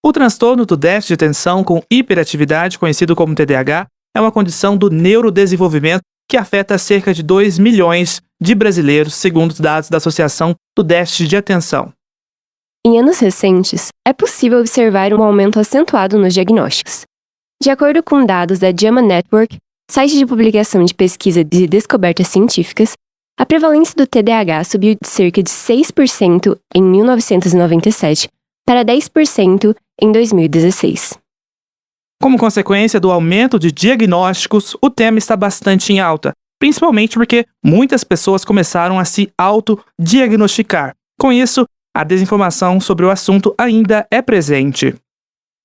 O transtorno do déficit de atenção com hiperatividade, conhecido como TDAH, é uma condição do neurodesenvolvimento que afeta cerca de 2 milhões de brasileiros, segundo os dados da Associação do Déficit de Atenção. Em anos recentes, é possível observar um aumento acentuado nos diagnósticos. De acordo com dados da JAMA Network, site de publicação de pesquisa de descobertas científicas, a prevalência do TDAH subiu de cerca de 6% em 1997 para 10% em 2016. Como consequência do aumento de diagnósticos, o tema está bastante em alta, principalmente porque muitas pessoas começaram a se autodiagnosticar. Com isso, a desinformação sobre o assunto ainda é presente.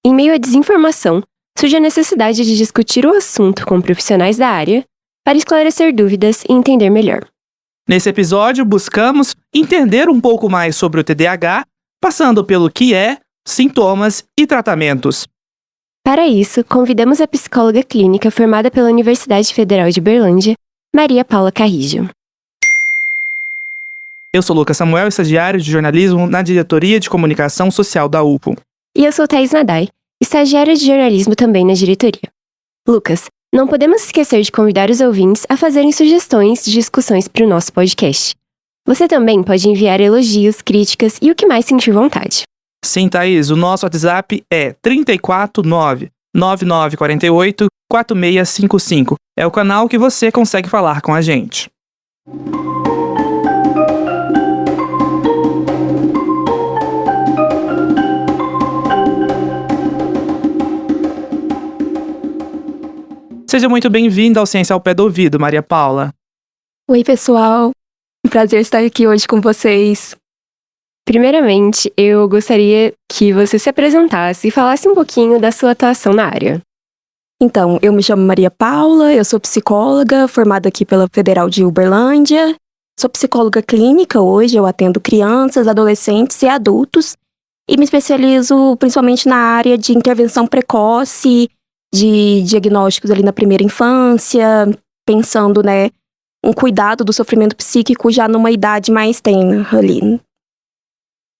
Em meio à desinformação, surge a necessidade de discutir o assunto com profissionais da área para esclarecer dúvidas e entender melhor. Nesse episódio, buscamos entender um pouco mais sobre o TDAH, passando pelo que é, sintomas e tratamentos. Para isso, convidamos a psicóloga clínica formada pela Universidade Federal de Uberlândia, Maria Paula Carrijo. Eu sou Lucas Samuel, estagiário de jornalismo na Diretoria de Comunicação Social da UFO. E eu sou Thaís Nadai, estagiária de jornalismo também na diretoria. Lucas, não podemos esquecer de convidar os ouvintes a fazerem sugestões de discussões para o nosso podcast. Você também pode enviar elogios, críticas e o que mais sentir vontade. Sim, Thaís, o nosso WhatsApp é 349-9948-4655. É o canal que você consegue falar com a gente. Seja muito bem-vinda ao Ciência ao Pé do Ouvido, Maria Paula. Oi, pessoal. Um prazer estar aqui hoje com vocês. Primeiramente, eu gostaria que você se apresentasse e falasse um pouquinho da sua atuação na área. Então, eu me chamo Maria Paula, eu sou psicóloga, formada aqui pela Federal de Uberlândia. Sou psicóloga clínica hoje, eu atendo crianças, adolescentes e adultos. E me especializo principalmente na área de intervenção precoce, de diagnósticos ali na primeira infância, pensando, um cuidado do sofrimento psíquico já numa idade mais tenra ali.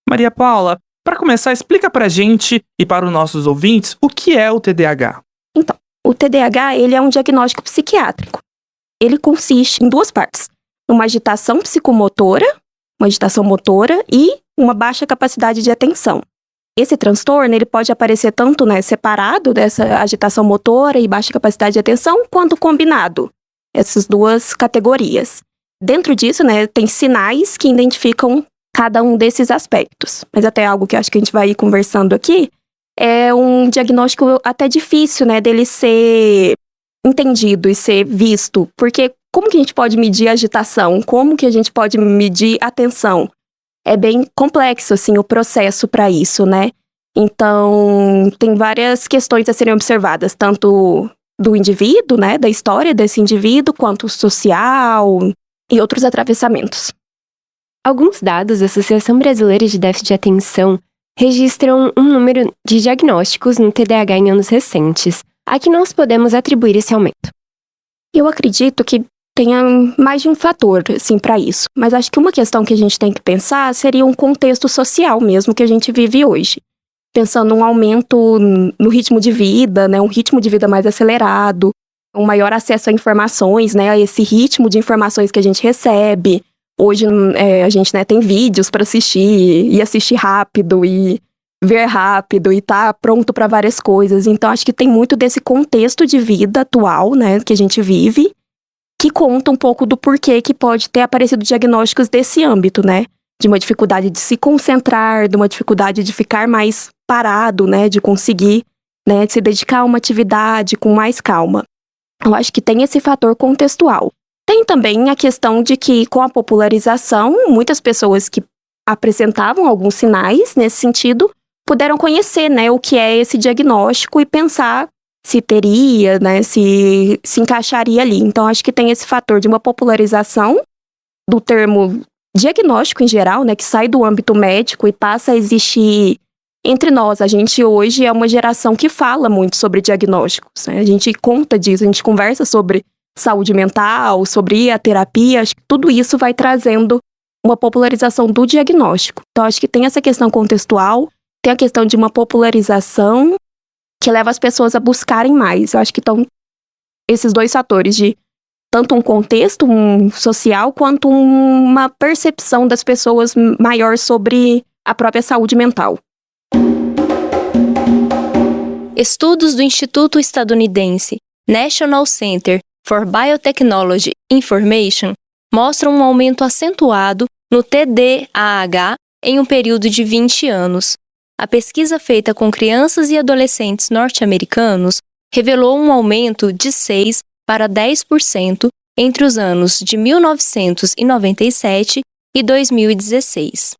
Maria Paula, para começar, explica pra gente e para os nossos ouvintes o que é o TDAH. Então, o TDAH, ele é um diagnóstico psiquiátrico. Ele consiste em duas partes. Uma agitação psicomotora, uma agitação motora e uma baixa capacidade de atenção. Esse transtorno, ele pode aparecer tanto, separado dessa agitação motora e baixa capacidade de atenção, quanto combinado. Essas duas categorias. Dentro disso, tem sinais que identificam cada um desses aspectos. Mas até algo que acho que a gente vai ir conversando aqui, é um diagnóstico até difícil, dele ser entendido e ser visto. Porque como que a gente pode medir a agitação? Como que a gente pode medir a atenção? É bem complexo, o processo para isso, Então, tem várias questões a serem observadas, tanto do indivíduo, da história desse indivíduo, quanto social e outros atravessamentos. Alguns dados da Associação Brasileira de Déficit de Atenção registram um número de diagnósticos no TDAH em anos recentes. A que nós podemos atribuir esse aumento? Eu acredito que tenha mais de um fator, para isso. Mas acho que uma questão que a gente tem que pensar seria um contexto social mesmo que a gente vive hoje. Pensando num aumento no ritmo de vida, um ritmo de vida mais acelerado, um maior acesso a informações, a esse ritmo de informações que a gente recebe. Hoje a gente tem vídeos para assistir, e assistir rápido, e ver rápido, e tá pronto para várias coisas. Então acho que tem muito desse contexto de vida atual, que a gente vive, que conta um pouco do porquê que pode ter aparecido diagnósticos desse âmbito, De uma dificuldade de se concentrar, de uma dificuldade de ficar mais parado, de conseguir, de se dedicar a uma atividade com mais calma. Eu acho que tem esse fator contextual. Tem também a questão de que, com a popularização, muitas pessoas que apresentavam alguns sinais nesse sentido, puderam conhecer, o que é esse diagnóstico e pensar se teria, se encaixaria ali. Então, acho que tem esse fator de uma popularização do termo diagnóstico em geral, que sai do âmbito médico e passa a existir entre nós. A gente hoje é uma geração que fala muito sobre diagnósticos, A gente conta disso, a gente conversa sobre saúde mental, sobre a terapia. Acho que tudo isso vai trazendo uma popularização do diagnóstico. Então, acho que tem essa questão contextual, tem a questão de uma popularização que leva as pessoas a buscarem mais. Eu acho que estão esses dois fatores de tanto um contexto social quanto uma percepção das pessoas maior sobre a própria saúde mental. Estudos do Instituto Estadunidense National Center for Biotechnology Information mostram um aumento acentuado no TDAH em um período de 20 anos. A pesquisa feita com crianças e adolescentes norte-americanos revelou um aumento de 6 para 10% entre os anos de 1997 e 2016.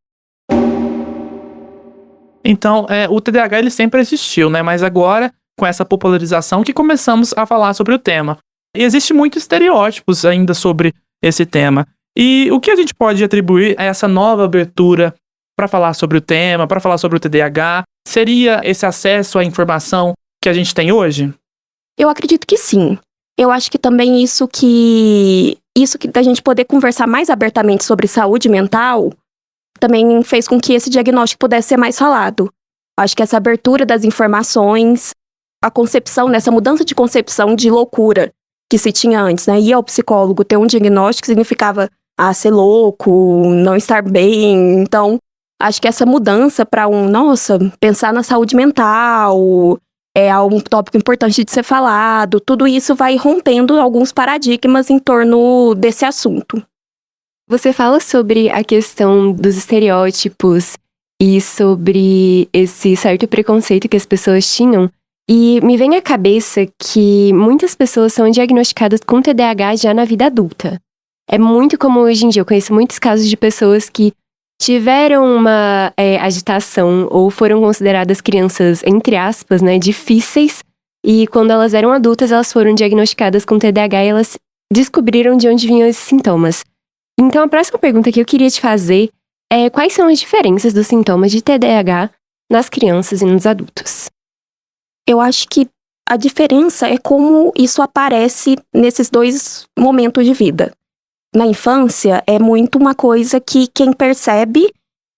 Então, o TDAH ele sempre existiu, né? Mas agora, com essa popularização, que começamos a falar sobre o tema. E existe muitos estereótipos ainda sobre esse tema. E o que a gente pode atribuir a essa nova abertura para falar sobre o tema, para falar sobre o TDAH? Seria esse acesso à informação que a gente tem hoje? Eu acredito que sim. Eu acho que também isso que da gente poder conversar mais abertamente sobre saúde mental também fez com que esse diagnóstico pudesse ser mais falado. Acho que essa abertura das informações, a concepção, essa mudança de concepção de loucura que se tinha antes, né? Ir ao psicólogo, ter um diagnóstico significava ser louco, não estar bem. Então, acho que essa mudança para pensar na saúde mental é um tópico importante de ser falado. Tudo isso vai rompendo alguns paradigmas em torno desse assunto. Você fala sobre a questão dos estereótipos e sobre esse certo preconceito que as pessoas tinham. E me vem à cabeça que muitas pessoas são diagnosticadas com TDAH já na vida adulta. É muito comum hoje em dia, eu conheço muitos casos de pessoas que tiveram uma agitação ou foram consideradas crianças, entre aspas, né, difíceis. E quando elas eram adultas, elas foram diagnosticadas com TDAH e elas descobriram de onde vinham esses sintomas. Então, a próxima pergunta que eu queria te fazer é quais são as diferenças dos sintomas de TDAH nas crianças e nos adultos? Eu acho que a diferença é como isso aparece nesses dois momentos de vida. Na infância, é muito uma coisa que quem percebe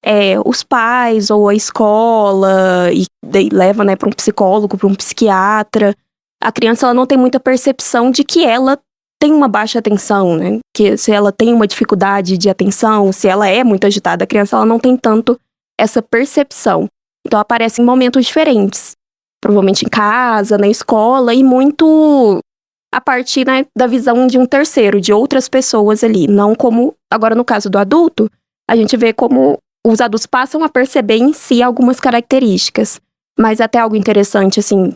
é os pais ou a escola, e daí leva, né, para um psicólogo, para um psiquiatra. A criança ela não tem muita percepção de que ela tem uma baixa atenção, né? Que se ela tem uma dificuldade de atenção, se ela é muito agitada, a criança ela não tem tanto essa percepção. Então aparece em momentos diferentes. Provavelmente em casa, na escola, e muito a partir, né, da visão de um terceiro, de outras pessoas ali. Não como, agora no caso do adulto, a gente vê como os adultos passam a perceber em si algumas características. Mas até algo interessante, assim,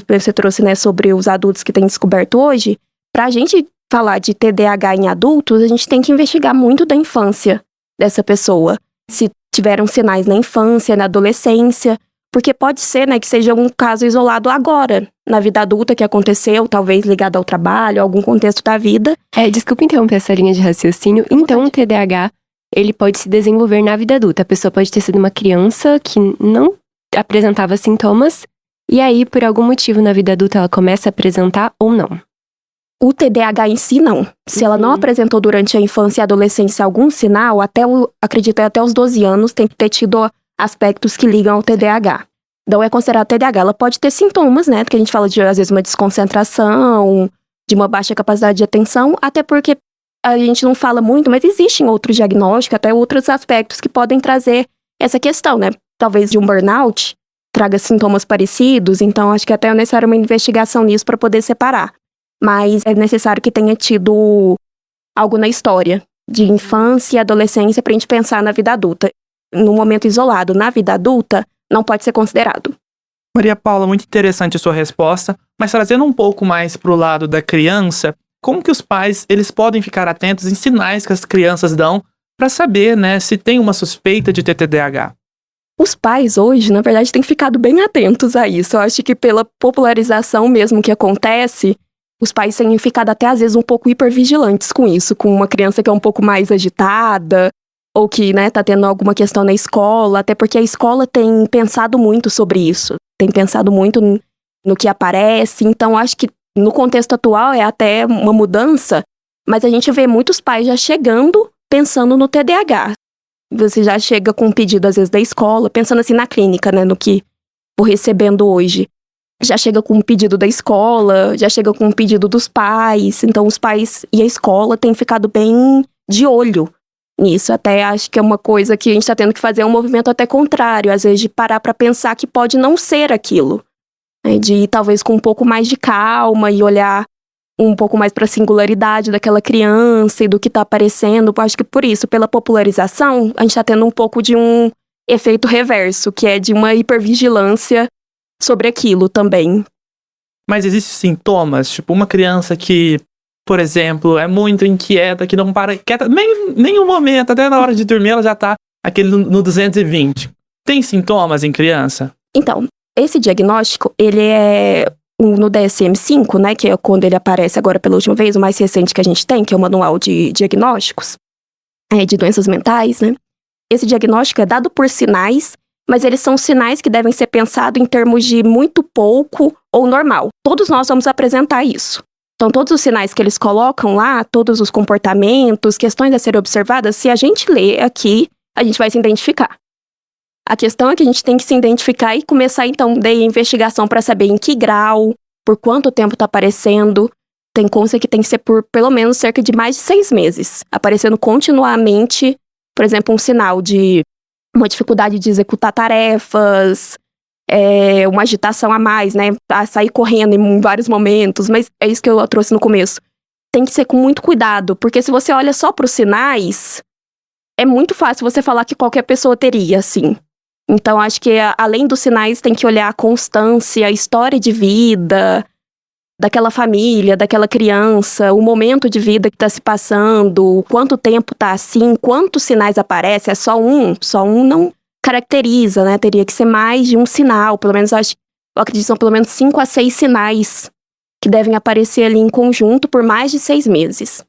você trouxe, né, sobre os adultos que têm descoberto hoje. Pra gente falar de TDAH em adultos, a gente tem que investigar muito da infância dessa pessoa. Se tiveram sinais na infância, na adolescência, porque pode ser, né, que seja um caso isolado agora, na vida adulta que aconteceu, talvez ligado ao trabalho, algum contexto da vida. Desculpa interromper essa linha de raciocínio. Então, o TDAH, ele pode se desenvolver na vida adulta. A pessoa pode ter sido uma criança que não apresentava sintomas, e aí, por algum motivo, na vida adulta, ela começa a apresentar ou não. O TDAH em si, não. Se ela não apresentou durante a infância e adolescência algum sinal, acredito até os 12 anos, tem que ter tido aspectos que ligam ao TDAH. Então é considerado TDAH. Ela pode ter sintomas, né? Que a gente fala de, às vezes, uma desconcentração, de uma baixa capacidade de atenção, até porque a gente não fala muito, mas existem outros diagnósticos, até outros aspectos que podem trazer essa questão, né? Talvez de um burnout traga sintomas parecidos, então acho que até é necessário uma investigação nisso para poder separar. Mas é necessário que tenha tido algo na história de infância e adolescência para a gente pensar na vida adulta. No momento isolado, na vida adulta, não pode ser considerado. Maria Paula, muito interessante a sua resposta, mas trazendo um pouco mais para o lado da criança, como que os pais eles podem ficar atentos em sinais que as crianças dão para saber, né, se tem uma suspeita de ter TDAH? Os pais hoje, na verdade, têm ficado bem atentos a isso. Eu acho que pela popularização mesmo que acontece, os pais têm ficado até às vezes um pouco hipervigilantes com isso, com uma criança que é um pouco mais agitada, ou que, né, tá tendo alguma questão na escola, até porque a escola tem pensado muito sobre isso, tem pensado muito no que aparece. Então acho que no contexto atual é até uma mudança, mas a gente vê muitos pais já chegando pensando no TDAH. você já chega com um pedido, às vezes, da escola, pensando assim na clínica, né, no que vou recebendo hoje. Já chega com um pedido da escola, já chega com um pedido dos pais. Então, os pais e a escola têm ficado bem de olho nisso. Até acho que é uma coisa que a gente tá tendo que fazer um movimento até contrário, às vezes de parar pra pensar que pode não ser aquilo. Né? De ir talvez com um pouco mais de calma e olhar um pouco mais pra singularidade daquela criança e do que tá aparecendo. Acho que por isso, pela popularização, a gente tá tendo um pouco de um efeito reverso, que é de uma hipervigilância sobre aquilo também. Mas existem sintomas, tipo uma criança que, por exemplo, é muito inquieta, que não para quieta, nem um momento, até na hora de dormir ela já tá aquele no 220. Tem sintomas em criança? Então, esse diagnóstico, ele é no DSM-5, né, que é quando ele aparece agora pela última vez, o mais recente que a gente tem, que é o Manual de Diagnósticos de Doenças Mentais, né? Esse diagnóstico é dado por sinais, mas eles são sinais que devem ser pensados em termos de muito pouco ou normal. Todos nós vamos apresentar isso. Então, todos os sinais que eles colocam lá, todos os comportamentos, questões a serem observadas, se a gente ler aqui, a gente vai se identificar. A questão é que a gente tem que se identificar e começar, então, daí a investigação para saber em que grau, por quanto tempo está aparecendo. Tem consta que tem que ser por pelo menos cerca de mais de 6 meses, aparecendo continuamente, por exemplo, um sinal de uma dificuldade de executar tarefas, uma agitação a mais, né? A sair correndo em vários momentos, mas é isso que eu trouxe no começo. Tem que ser com muito cuidado, porque se você olha só para os sinais, é muito fácil você falar que qualquer pessoa teria, assim. Então, acho que além dos sinais, tem que olhar a constância, a história de vida daquela família, daquela criança, o momento de vida que está se passando, quanto tempo está assim, quantos sinais aparecem, é só um não caracteriza, né? Teria que ser mais de um sinal, pelo menos eu acredito que são pelo menos 5 a 6 sinais que devem aparecer ali em conjunto por mais de 6 meses.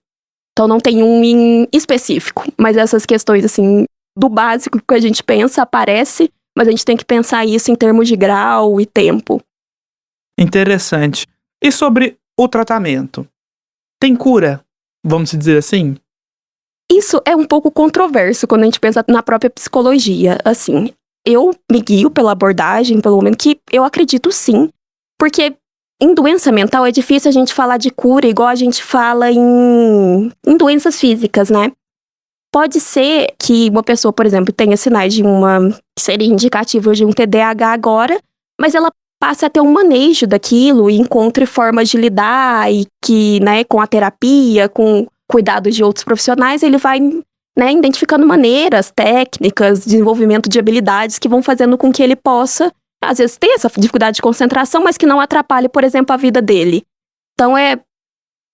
Então não tem um em específico, mas essas questões assim, do básico que a gente pensa aparece, mas a gente tem que pensar isso em termos de grau e tempo. Interessante. E sobre o tratamento? Tem cura, vamos dizer assim? Isso é um pouco controverso quando a gente pensa na própria psicologia. Assim, eu me guio pela abordagem, pelo momento que eu acredito sim. Porque em doença mental é difícil a gente falar de cura igual a gente fala em doenças físicas, né? Pode ser que uma pessoa, por exemplo, tenha sinais de que seria indicativo de um TDAH agora, mas ela passe a ter um manejo daquilo e encontre formas de lidar e que, né, com a terapia, com cuidados de outros profissionais, ele vai, né, identificando maneiras, técnicas, desenvolvimento de habilidades que vão fazendo com que ele possa, às vezes, ter essa dificuldade de concentração, mas que não atrapalhe, por exemplo, a vida dele. Então,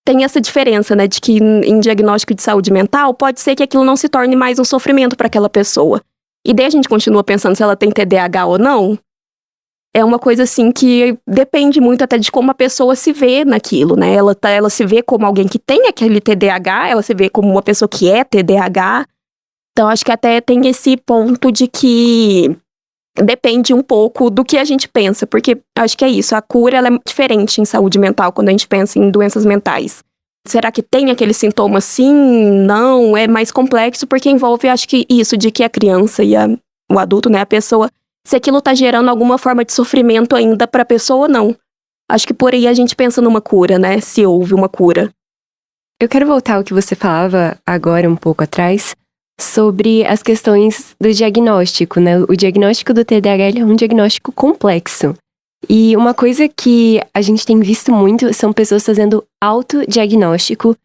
tem essa diferença, né, de que em diagnóstico de saúde mental, pode ser que aquilo não se torne mais um sofrimento para aquela pessoa. E daí a gente continua pensando se ela tem TDAH ou não. É uma coisa, assim, que depende muito até de como a pessoa se vê naquilo, né? Ela se vê como alguém que tem aquele TDAH, ela se vê como uma pessoa que é TDAH. Então, acho que até tem esse ponto de que depende um pouco do que a gente pensa, porque acho que é isso, a cura ela é diferente em saúde mental quando a gente pensa em doenças mentais. Será que tem aquele sintoma sim? Não, é mais complexo porque envolve, acho que isso, de que a criança e o adulto, né, a pessoa, se aquilo tá gerando alguma forma de sofrimento ainda pra pessoa ou não. Acho que por aí a gente pensa numa cura, né, se houve uma cura. Eu quero voltar ao que você falava agora um pouco atrás, sobre as questões do diagnóstico, né? O diagnóstico do TDAH ele é um diagnóstico complexo. E uma coisa que a gente tem visto muito são pessoas fazendo autodiagnóstico,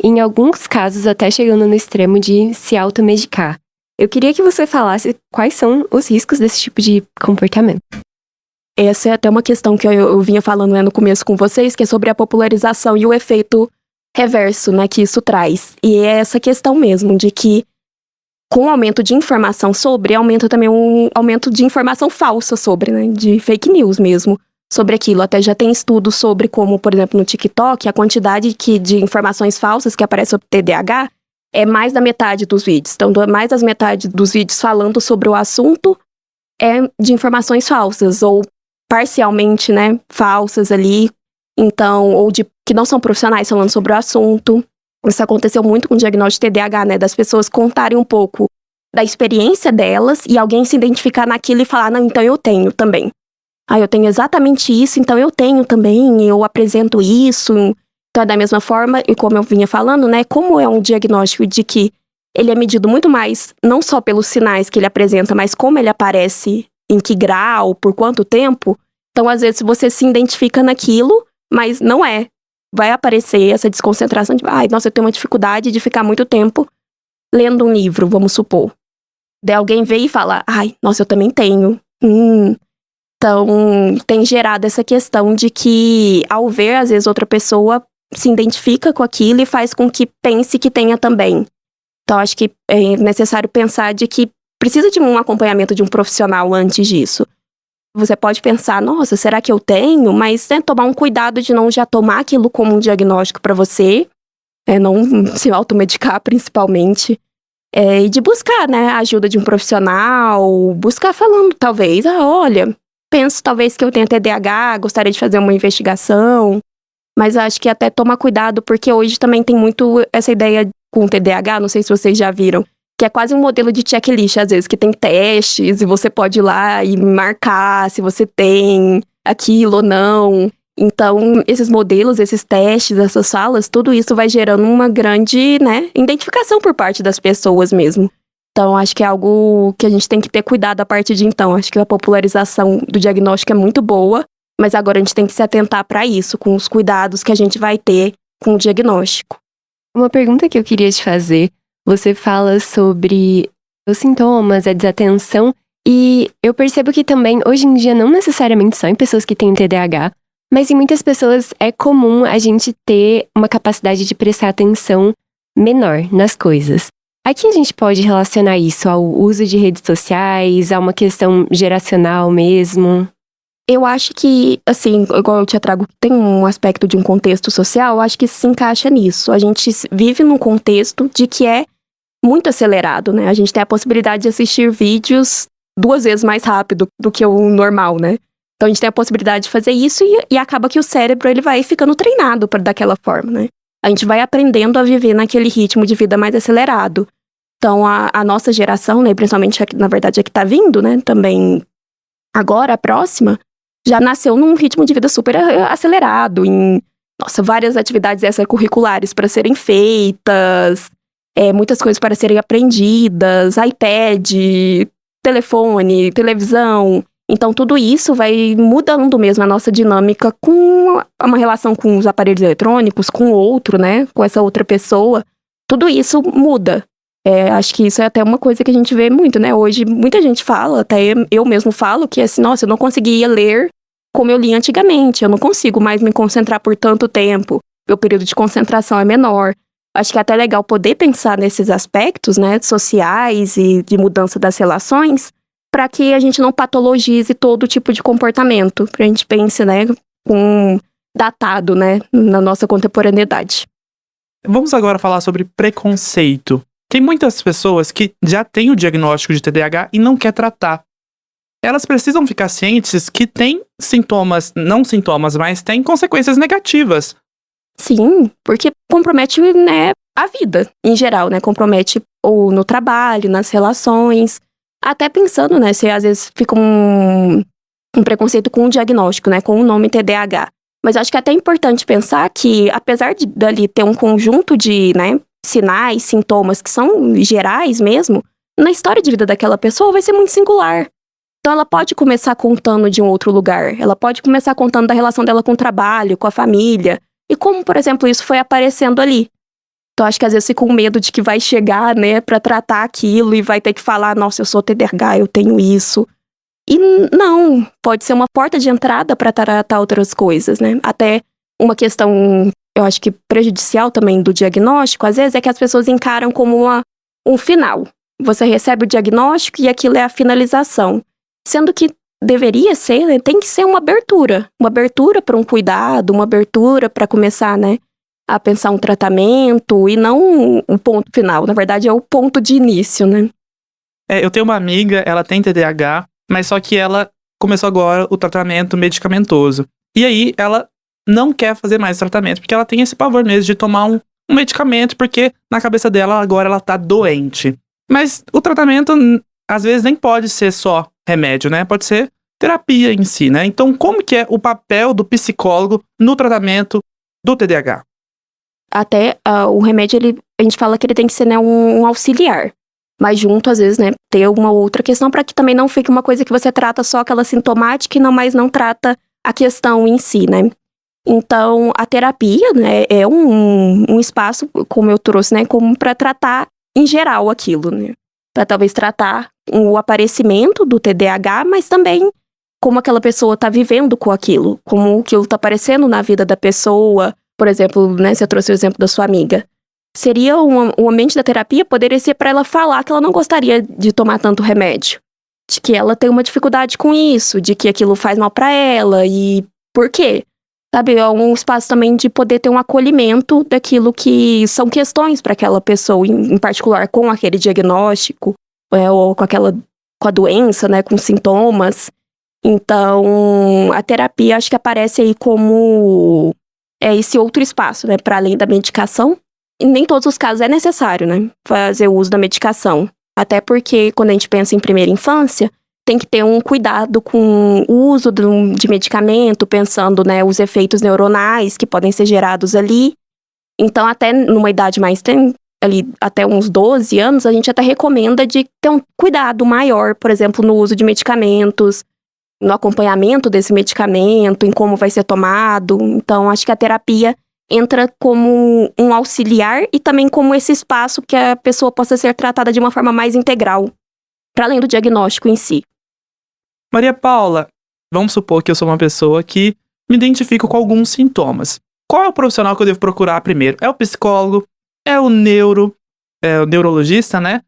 em alguns casos até chegando no extremo de se automedicar. Eu queria que você falasse quais são os riscos desse tipo de comportamento. Essa é até uma questão que eu vinha falando, né, no começo com vocês, que é sobre a popularização e o efeito reverso, né, que isso traz. E é essa questão mesmo, de que com o aumento de informação sobre, aumenta também um aumento de informação falsa sobre, né, de fake news mesmo, sobre aquilo. Até já tem estudos sobre como, por exemplo, no TikTok, a quantidade de informações falsas que aparece sobre TDAH é mais da metade dos vídeos. Então, mais da metade dos vídeos falando sobre o assunto é de informações falsas, ou parcialmente, né, falsas ali. Então, ou de que não são profissionais falando sobre o assunto. Isso aconteceu muito com o diagnóstico de TDAH, né? Das pessoas contarem um pouco da experiência delas e alguém se identificar naquilo e falar, não, então eu tenho também. Eu tenho exatamente isso, então eu tenho também, eu apresento isso. Então é da mesma forma, e como eu vinha falando, né, como é um diagnóstico de que ele é medido muito mais, não só pelos sinais que ele apresenta, mas como ele aparece, em que grau, por quanto tempo. Então, às vezes, você se identifica naquilo, mas não é. Vai aparecer essa desconcentração de, nossa, eu tenho uma dificuldade de ficar muito tempo lendo um livro, vamos supor. Daí alguém vem e fala, nossa, eu também tenho. Então, tem gerado essa questão de que, ao ver, às vezes, outra pessoa se identifica com aquilo e faz com que pense que tenha também. Então, acho que é necessário pensar de que precisa de um acompanhamento de um profissional antes disso. Você pode pensar, nossa, será que eu tenho? Mas tomar um cuidado de não já tomar aquilo como um diagnóstico para você, não se automedicar principalmente, e de buscar, né, a ajuda de um profissional, buscar falando, talvez, olha, penso talvez que eu tenha TDAH, gostaria de fazer uma investigação, mas acho que até tomar cuidado, porque hoje também tem muito essa ideia com TDAH, não sei se vocês já viram, que é quase um modelo de checklist, às vezes, que tem testes e você pode ir lá e marcar se você tem aquilo ou não. Então, esses modelos, esses testes, essas falas, tudo isso vai gerando uma grande, né, identificação por parte das pessoas mesmo. Então, acho que é algo que a gente tem que ter cuidado a partir de então. Acho que a popularização do diagnóstico é muito boa, mas agora a gente tem que se atentar para isso, com os cuidados que a gente vai ter com o diagnóstico. Uma pergunta que eu queria te fazer, você fala sobre os sintomas, a desatenção, e eu percebo que também, hoje em dia, não necessariamente só em pessoas que têm TDAH, mas em muitas pessoas é comum a gente ter uma capacidade de prestar atenção menor nas coisas. Aqui a gente pode relacionar isso ao uso de redes sociais, a uma questão geracional mesmo? Eu acho que, assim, igual eu te trago, tem um aspecto de um contexto social, eu acho que se encaixa nisso. A gente vive num contexto de que é muito acelerado, né? A gente tem a possibilidade de assistir vídeos 2 vezes mais rápido do que o normal, né? Então a gente tem a possibilidade de fazer isso e acaba que o cérebro ele vai ficando treinado para daquela forma, né? A gente vai aprendendo a viver naquele ritmo de vida mais acelerado. Então a nossa geração, né, principalmente na verdade a que tá vindo, né, também agora, a próxima, já nasceu num ritmo de vida super acelerado, em, várias atividades extracurriculares para serem feitas, muitas coisas para serem aprendidas, iPad, telefone, televisão. Então, tudo isso vai mudando mesmo a nossa dinâmica com uma relação com os aparelhos eletrônicos, com o outro, né, com essa outra pessoa. Tudo isso muda. Acho que isso é até uma coisa que a gente vê muito, né? Hoje, muita gente fala, até eu mesmo falo, que assim, nossa, eu não conseguia ler como eu li antigamente. Eu não consigo mais me concentrar por tanto tempo. Meu período de concentração é menor. Acho que é até legal poder pensar nesses aspectos, né, sociais e de mudança das relações, para que a gente não patologize todo tipo de comportamento. Para a gente pense, né, com datado, né, na nossa contemporaneidade. Vamos agora falar sobre preconceito. Tem muitas pessoas que já têm o diagnóstico de TDAH e não quer tratar. Elas precisam ficar cientes que tem sintomas, não sintomas, mas tem consequências negativas. Sim, porque compromete, né, a vida em geral, né? Compromete ou no trabalho, nas relações. Até pensando, né, se às vezes fica um preconceito com o diagnóstico, né, com o nome TDAH. Mas acho que é até importante pensar que, apesar de dali ter um conjunto de, né, sinais, sintomas que são gerais mesmo, na história de vida daquela pessoa vai ser muito singular. Então ela pode começar contando de um outro lugar, ela pode começar contando da relação dela com o trabalho, com a família, e como, por exemplo, isso foi aparecendo ali. Então acho que às vezes fica com medo de que vai chegar, né, pra tratar aquilo e vai ter que falar, nossa, eu sou TDAH, eu tenho isso. E não, pode ser uma porta de entrada para tratar outras coisas, né? Até uma questão, eu acho que prejudicial também do diagnóstico, às vezes, é que as pessoas encaram como um final. Você recebe o diagnóstico e aquilo é a finalização. Sendo que deveria ser, né, tem que ser uma abertura para um cuidado, uma abertura para começar, né, a pensar um tratamento e não um ponto final. Na verdade, é o ponto de início, né? Eu tenho uma amiga, ela tem TDAH, mas só que ela começou agora o tratamento medicamentoso. E aí, ela não quer fazer mais tratamento, porque ela tem esse pavor mesmo de tomar um medicamento, porque na cabeça dela agora ela tá doente. Mas o tratamento, às vezes, nem pode ser só remédio, né? Pode ser terapia em si, né? Então, como que é o papel do psicólogo no tratamento do TDAH? Até o remédio, a gente fala que ele tem que ser, né, um auxiliar. Mas junto, às vezes, né, ter uma outra questão para que também não fique uma coisa que você trata só aquela sintomática e mas não trata a questão em si, né? Então, a terapia, né, é um espaço, como eu trouxe, né, como para tratar em geral aquilo, né? Para talvez tratar o aparecimento do TDAH, mas também como aquela pessoa está vivendo com aquilo, como aquilo está aparecendo na vida da pessoa. Por exemplo, né, você trouxe o exemplo da sua amiga. Seria o ambiente da terapia poderia ser para ela falar que ela não gostaria de tomar tanto remédio, de que ela tem uma dificuldade com isso, de que aquilo faz mal para ela e por quê? Sabe, é um espaço também de poder ter um acolhimento daquilo que são questões para aquela pessoa, em particular com aquele diagnóstico, ou com a doença, né, com sintomas. Então, a terapia acho que aparece aí como esse outro espaço, né, para além da medicação. E nem todos os casos é necessário, né, fazer o uso da medicação. Até porque quando a gente pensa em primeira infância, tem que ter um cuidado com o uso de medicamento, pensando, né, os efeitos neuronais que podem ser gerados ali. Então, até numa idade mais ali até uns 12 anos, a gente até recomenda de ter um cuidado maior, por exemplo, no uso de medicamentos, no acompanhamento desse medicamento, em como vai ser tomado. Então, acho que a terapia entra como um auxiliar e também como esse espaço que a pessoa possa ser tratada de uma forma mais integral, para além do diagnóstico em si. Maria Paula, vamos supor que eu sou uma pessoa que me identifico com alguns sintomas. Qual é o profissional que eu devo procurar primeiro? É o psicólogo? É o neurologista, né?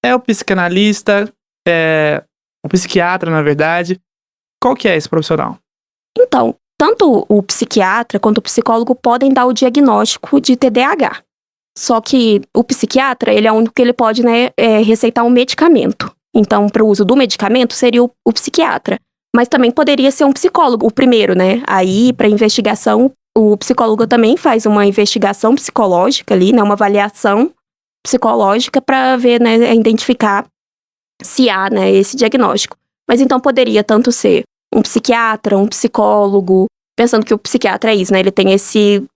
É o psicanalista? É o psiquiatra, na verdade? Qual que é esse profissional? Então, tanto o psiquiatra quanto o psicólogo podem dar o diagnóstico de TDAH. Só que o psiquiatra, ele é o único que ele pode, né, receitar um medicamento. Então, para o uso do medicamento, seria o psiquiatra. Mas também poderia ser um psicólogo, o primeiro, né? Aí, para investigação, o psicólogo também faz uma investigação psicológica ali, né? Uma avaliação psicológica para ver, né, identificar se há, né, esse diagnóstico. Mas então poderia tanto ser um psiquiatra, um psicólogo, pensando que o psiquiatra é isso, né? Ele tem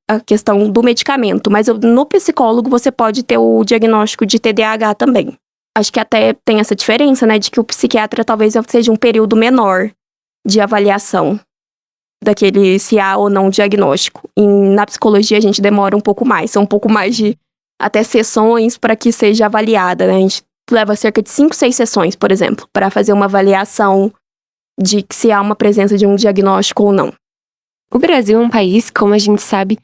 a questão do medicamento, mas no psicólogo você pode ter o diagnóstico de TDAH também. Acho que até tem essa diferença, né, de que o psiquiatra talvez seja um período menor de avaliação daquele se há ou não diagnóstico. E na psicologia a gente demora um pouco mais, são um pouco mais de até sessões para que seja avaliada, né? A gente leva cerca de 5, 6 sessões, por exemplo, para fazer uma avaliação de se há uma presença de um diagnóstico ou não. O Brasil é um país, como a gente sabe,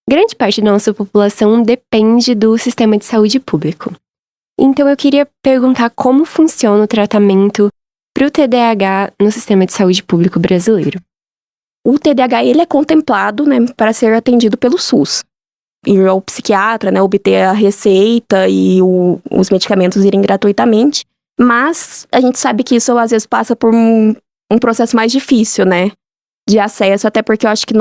grande parte da nossa população depende do sistema de saúde público. Então eu queria perguntar como funciona o tratamento para o TDAH no sistema de saúde público brasileiro. O TDAH ele é contemplado, né, para ser atendido pelo SUS. Ir ao psiquiatra, né, obter a receita e os medicamentos irem gratuitamente. Mas a gente sabe que isso às vezes passa por um processo mais difícil, né, de acesso, até porque eu acho que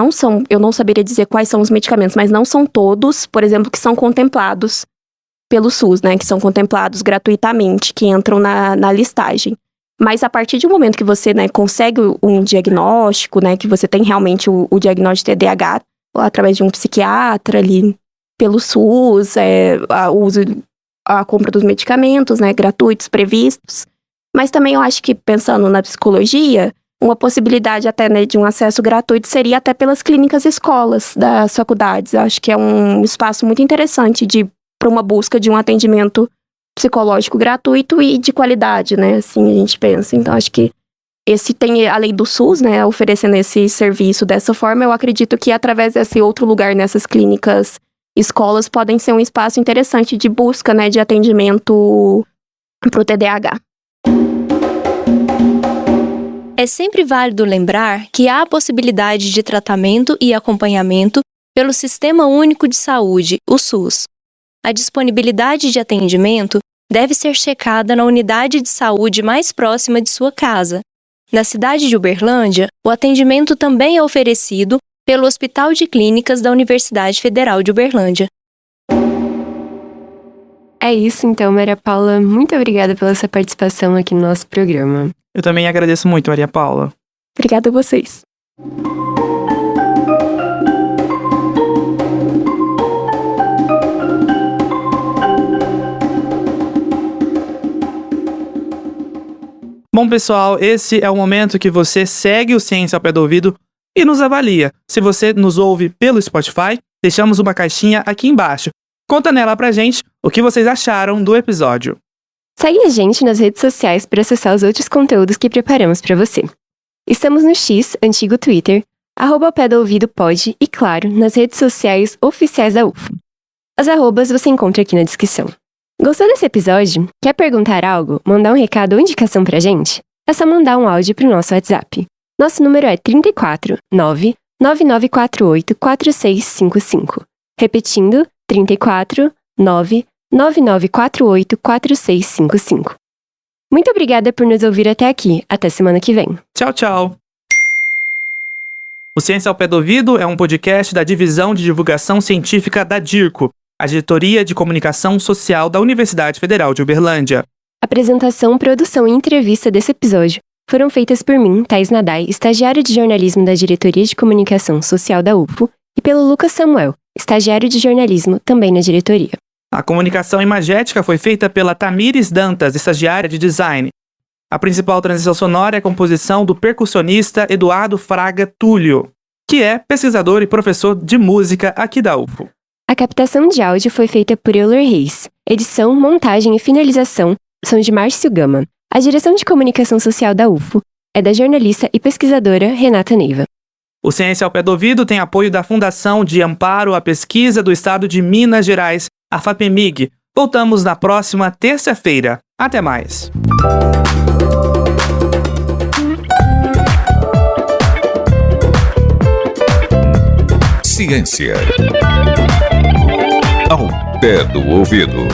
eu não saberia dizer quais são os medicamentos, mas não são todos, por exemplo, que são contemplados pelo SUS, né, que são contemplados gratuitamente, que entram na listagem. Mas a partir de um momento que você, né, consegue um diagnóstico, né, que você tem realmente o diagnóstico de TDAH, através de um psiquiatra ali, pelo SUS, a compra dos medicamentos, né, gratuitos, previstos. Mas também eu acho que, pensando na psicologia, uma possibilidade até, né, de um acesso gratuito seria até pelas clínicas escolas das faculdades. Eu acho que é um espaço muito interessante para uma busca de um atendimento psicológico gratuito e de qualidade, né, assim a gente pensa. Então, acho que a lei do SUS, né, oferecendo esse serviço dessa forma, eu acredito que através desse outro lugar, nessas clínicas, escolas, podem ser um espaço interessante de busca, né, de atendimento para o TDAH. É sempre válido lembrar que há a possibilidade de tratamento e acompanhamento pelo Sistema Único de Saúde, o SUS. A disponibilidade de atendimento deve ser checada na unidade de saúde mais próxima de sua casa. Na cidade de Uberlândia, o atendimento também é oferecido pelo Hospital de Clínicas da Universidade Federal de Uberlândia. É isso então, Maria Paula. Muito obrigada pela sua participação aqui no nosso programa. Eu também agradeço muito, Maria Paula. Obrigada a vocês. Bom, pessoal, esse é o momento que você segue o Ciência ao Pé do Ouvido e nos avalia. Se você nos ouve pelo Spotify, deixamos uma caixinha aqui embaixo. Conta nela pra gente o que vocês acharam do episódio. Segue a gente nas redes sociais para acessar os outros conteúdos que preparamos para você. Estamos no X, antigo Twitter, @PédoOuvidoPod e, claro, nas redes sociais oficiais da UFO. As arrobas você encontra aqui na descrição. Gostou desse episódio? Quer perguntar algo? Mandar um recado ou indicação pra gente? É só mandar um áudio pro nosso WhatsApp. Nosso número é 34 99948 4655. Repetindo, 34 99948 4655. Muito obrigada por nos ouvir até aqui. Até semana que vem. Tchau, tchau! O Ciência ao Pé do Ouvido é um podcast da Divisão de Divulgação Científica da DIRCO, a Diretoria de Comunicação Social da Universidade Federal de Uberlândia. Apresentação, produção e entrevista desse episódio foram feitas por mim, Thais Nadai, estagiário de jornalismo da Diretoria de Comunicação Social da UFO, e pelo Lucas Samuel, estagiário de jornalismo também na diretoria. A comunicação imagética foi feita pela Tamires Dantas, estagiária de design. A principal transição sonora é a composição do percussionista Eduardo Fraga Túlio, que é pesquisador e professor de música aqui da UFO. A captação de áudio foi feita por Euler Reis. Edição, montagem e finalização são de Márcio Gama. A direção de comunicação social da UFO é da jornalista e pesquisadora Renata Neiva. O Ciência ao Pé do Ouvido tem apoio da Fundação de Amparo à Pesquisa do Estado de Minas Gerais, a FAPEMIG. Voltamos na próxima terça-feira. Até mais! Ciência ao pé do ouvido.